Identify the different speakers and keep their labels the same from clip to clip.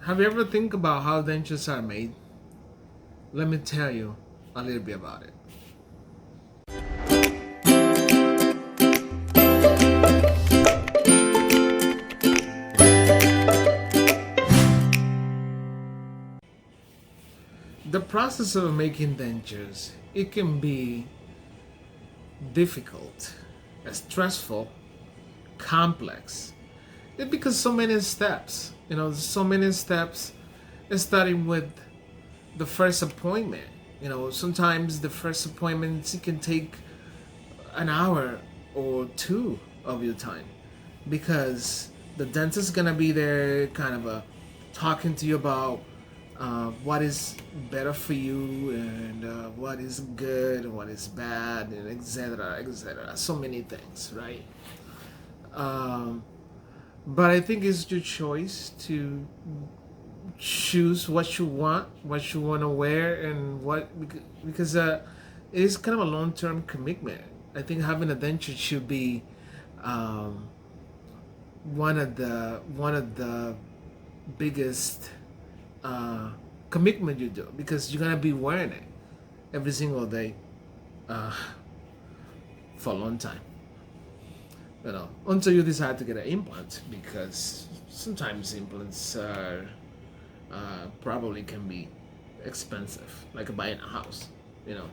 Speaker 1: Have you ever think about how dentures are made? Let me tell you a little bit about it. The process of making dentures, it can be difficult, stressful, complex. It's because so many steps, so many steps, starting with the first appointment. Sometimes the first appointments it can take an hour or two of your time because the dentist is gonna be there, kind of talking to you about what is better for you and what is good and what is bad and etc. etc. So many things, right? Um, but I think it's your choice to choose what you want to wear, and because it is kind of a long-term commitment. I think having a denture should be um, one of the biggest uh, commitment you do, because you're gonna be wearing it every single day uh, for a long time. Until you decide to get an implant, because sometimes implants are probably can be expensive, like buying a house, you know.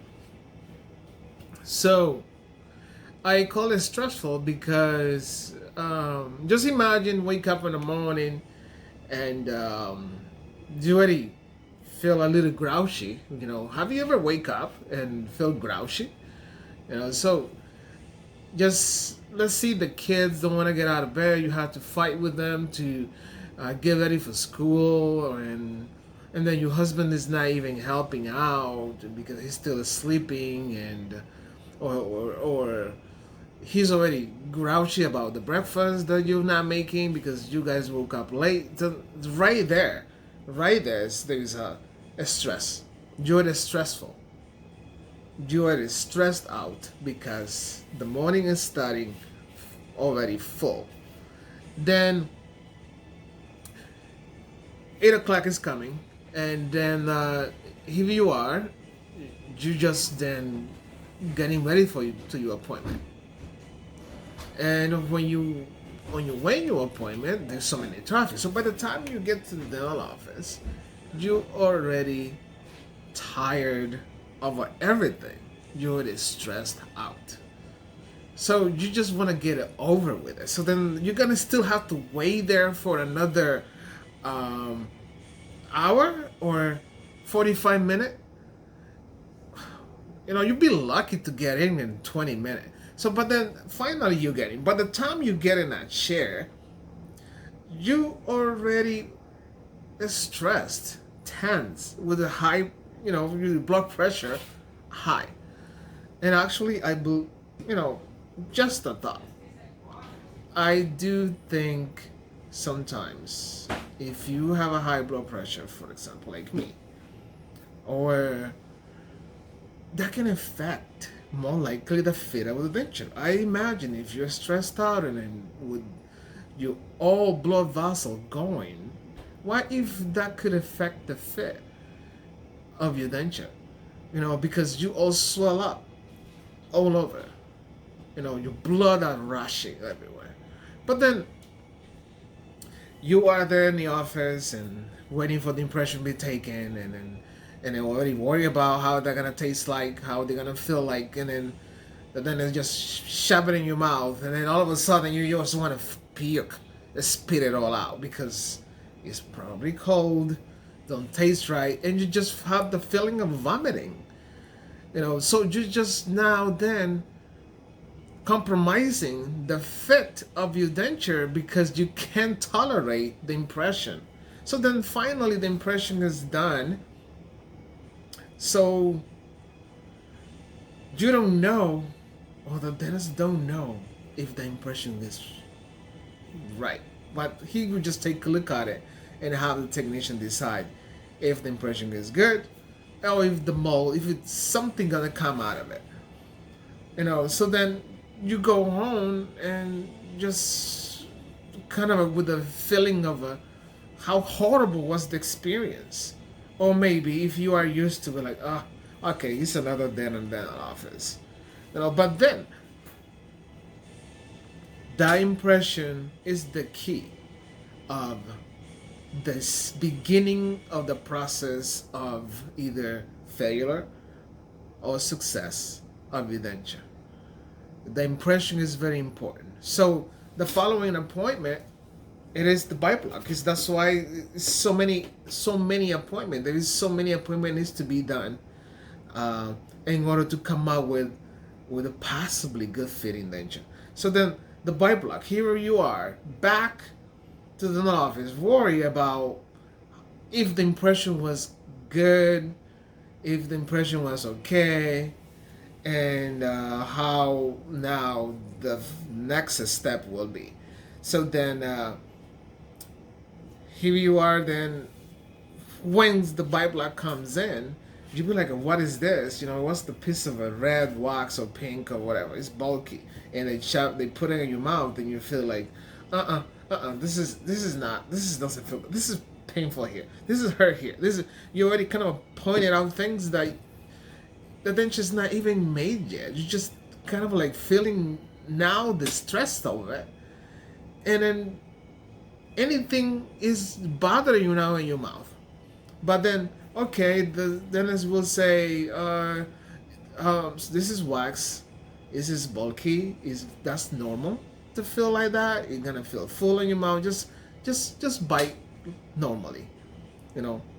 Speaker 1: So I call it stressful because just imagine wake up in the morning and you already feel a little grouchy. Have you ever wake up and feel grouchy? So just let's see, the kids don't want to get out of bed. You have to fight with them to get ready for school, and then your husband is not even helping out because he's still sleeping, and or he's already grouchy about the breakfast that you're not making because you guys woke up late. So right there's a stress. You're stressful. You are stressed out because the morning is starting already full. Then 8 o'clock is coming, and then here you are. You just then getting ready for to your appointment. And when your appointment, there's so many traffic. So by the time you get to the dental office, you already tired of everything. You're already stressed out. So you just want to get it over with it. So then you're gonna still have to wait there for another um, hour or 45 minutes. You'd be lucky to get in 20 minutes. So, but then finally you get in. By the time you get in that chair, you already stressed, tense, with a high, your blood pressure high. And actually, just a thought. I do think sometimes if you have a high blood pressure, for example, like me, or that can affect more likely the fit of the denture. I imagine if you're stressed out and then with your all blood vessel going, what if that could affect the fit of your denture? Because you all swell up all over. Your blood are rushing everywhere. But then you are there in the office and waiting for the impression to be taken, and they already worry about how they're gonna taste like, how they're gonna feel like, and then they just shove it in your mouth, and then all of a sudden you just want to puke, spit it all out because it's probably cold, don't taste right, and you just have the feeling of vomiting. So you just now then compromising the fit of your denture because you can't tolerate the impression. So then finally the impression is done. So you don't know, or the dentist don't know if the impression is right. But he would just take a look at it and have the technician decide if the impression is good, or if it's something gonna come out of it. So then you go home and just kind of with a feeling of how horrible was the experience. Or maybe if you are used to it, like, okay, it's another dental office. But then that impression is the key of this beginning of the process of either failure or success of the denture. The impression is very important. So the following appointment, it is the Byblock. That's why so many appointments. There is so many appointments needs to be done in order to come out with a possibly good fitting denture. So then the Byblock. Here you are back to the office, worry about if the impression was good, if the impression was okay, and how now the next step will be. So then here you are. Then when the Byblock comes in, you be like, what is this? What's the piece of a red wax or pink or whatever? It's bulky, and they put it in your mouth, and you feel like, this doesn't feel good. This is painful here. This is hurt here. You already kind of pointed out things that the denture's not even made yet. You're just kind of like feeling now the stress of it, and then anything is bothering you now in your mouth. But then, okay, the dentist will say, this is wax. This is bulky. That's normal to feel like that? You're gonna feel full in your mouth. Just bite normally.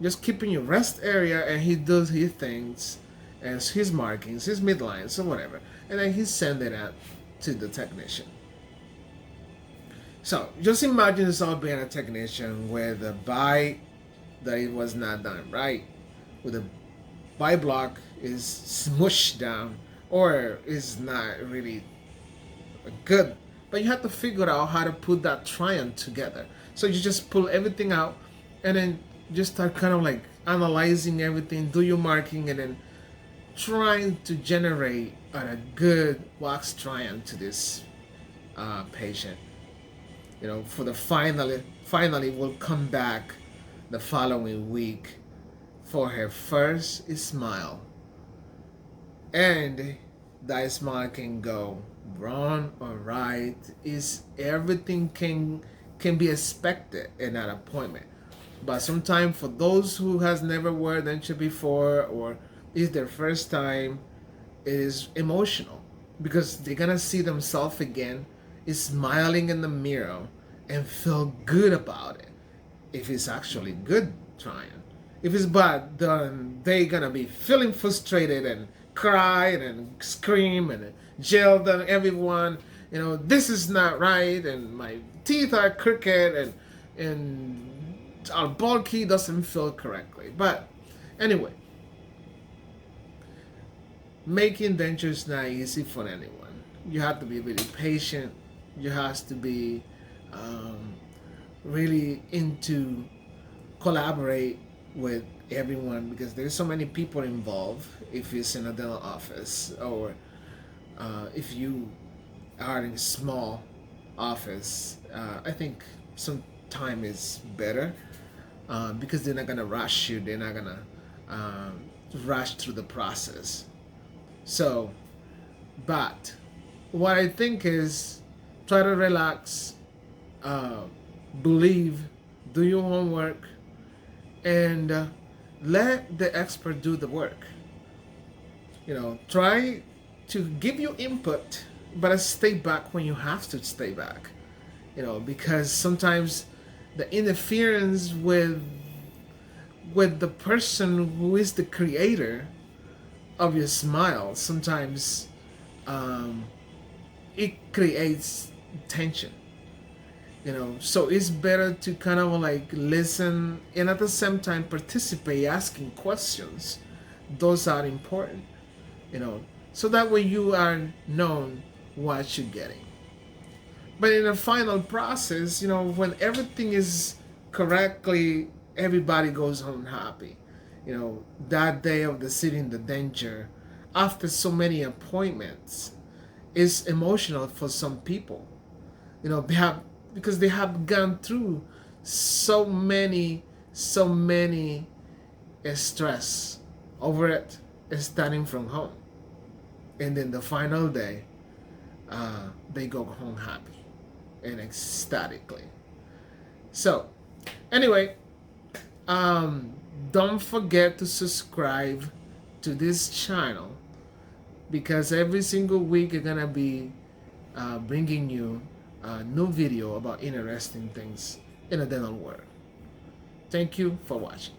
Speaker 1: Just keep in your rest area, and he does his things, and his markings, his midlines, or whatever, and then he send it out to the technician. So just imagine yourself being a technician with a bite that it was not done right, with a Byblock is smushed down or is not really good. But you have to figure out how to put that triangle together. So you just pull everything out, and then just start kind of like analyzing everything, do your marking, and then trying to generate a good wax triangle to this patient. For the finally will come back the following week for her first smile, and that smile can go wrong or right. Is everything can be expected in that appointment. But sometimes for those who has never worn denture before, or is their first time, it is emotional, because they're gonna see themselves again is smiling in the mirror and feel good about it. If it's actually good trying. If it's bad, then they're gonna be feeling frustrated and cry and scream and yell at everyone. This is not right, and my teeth are crooked, and our bulky doesn't feel correctly. But anyway, making dentures not easy for anyone. You have to be really patient. You have to be really into collaborate with everyone, because there's so many people involved if it's in a dental office, or if you are in a small office. I think some time is better, because they're not gonna rush you. They're not gonna rush through the process. So, but what I think is, try to relax, believe, do your homework, and let the expert do the work. Try to give you input, but stay back when you have to stay back. Because sometimes the interference with the person who is the creator of your smile, sometimes it creates tension. So it's better to kind of like listen, and at the same time participate, asking questions. Those are important, so that way you are known what you're getting. But in the final process, when everything is correctly, everybody goes home happy. That day of the sitting the denture, after so many appointments, is emotional for some people. Because they have gone through so many stress over it starting from home, and then the final day they go home happy and ecstatically. So anyway, don't forget to subscribe to this channel, because every single week I'm gonna be bringing you a new video about interesting things in the dental world. Thank you for watching.